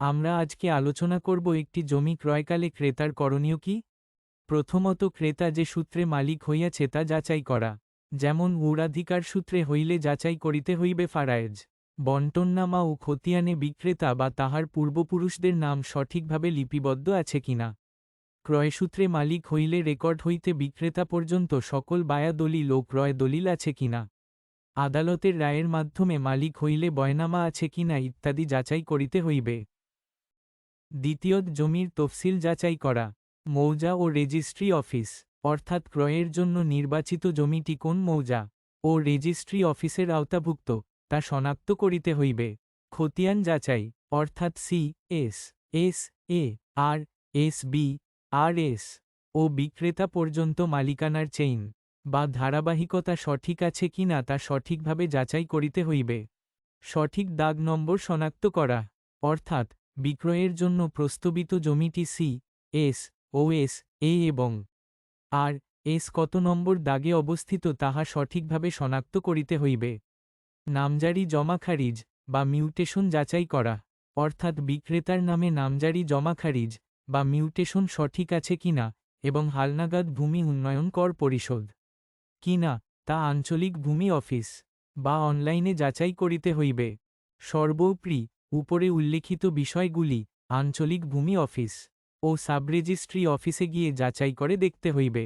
আমরা আজকে আলোচনা করব একটি জমি ক্রয়কালে ক্রেতার করণীয় কি। প্রথমত, ক্রেতা যে সূত্রে মালিক হইয়াছে তা যাচাই করা। যেমন উরাধিকার সূত্রে হইলে যাচাই করিতে হইবে ফারায়েজ, বন্টননামা ও খতিয়ানে বিক্রেতা বা তাহার পূর্বপুরুষদের নাম সঠিকভাবে লিপিবদ্ধ আছে কিনা। ক্রয়সূত্রে মালিক হইলে রেকর্ড হইতে বিক্রেতা পর্যন্ত সকল বায়া দলিল ও ক্রয় দলিল আছে কিনা। আদালতের রায়ের মাধ্যমে মালিক হইলে বয়নামা আছে কিনা ইত্যাদি যাচাই করিতে হইবে। দ্বিতীয়ত, জমির তফসিল যাচাই করা। মৌজা ও রেজিস্ট্রি অফিস, অর্থাৎ ক্রয়ের জন্য নির্বাচিত জমিটি কোন মৌজা ও রেজিস্ট্রি অফিসের আওতাভুক্ত তা শনাক্ত করিতে হইবে। খতিয়ান যাচাই, অর্থাৎ এস আর এস ও বিক্রেতা পর্যন্ত মালিকানার চেইন বা ধারাবাহিকতা সঠিক আছে কিনা তা সঠিকভাবে যাচাই করিতে হইবে। সঠিক দাগ নম্বর শনাক্ত করা, অর্থাৎ বিক্রয়ের জন্য প্রস্তাবিত জমিটি এস এবং এস কত নম্বর দাগে অবস্থিত তাহা সঠিকভাবে শনাক্ত করিতে হইবে। নামজারি জমা খারিজ বা মিউটেশন যাচাই করা, অর্থাৎ বিক্রেতার নামে নামজারি জমা খারিজ বা মিউটেশন সঠিক আছে কিনা এবং হালনাগাদ ভূমি উন্নয়ন কর পরিশোধ কিনা তা আঞ্চলিক ভূমি অফিস বা অনলাইনে যাচাই করিতে হইবে। সর্বোপরি উপরে উল্লেখিত বিষয়গুলি আঞ্চলিক ভূমি অফিস ও সাবরেজিস্ট্রি অফিসে গিয়ে যাচাই করে দেখতে হইবে।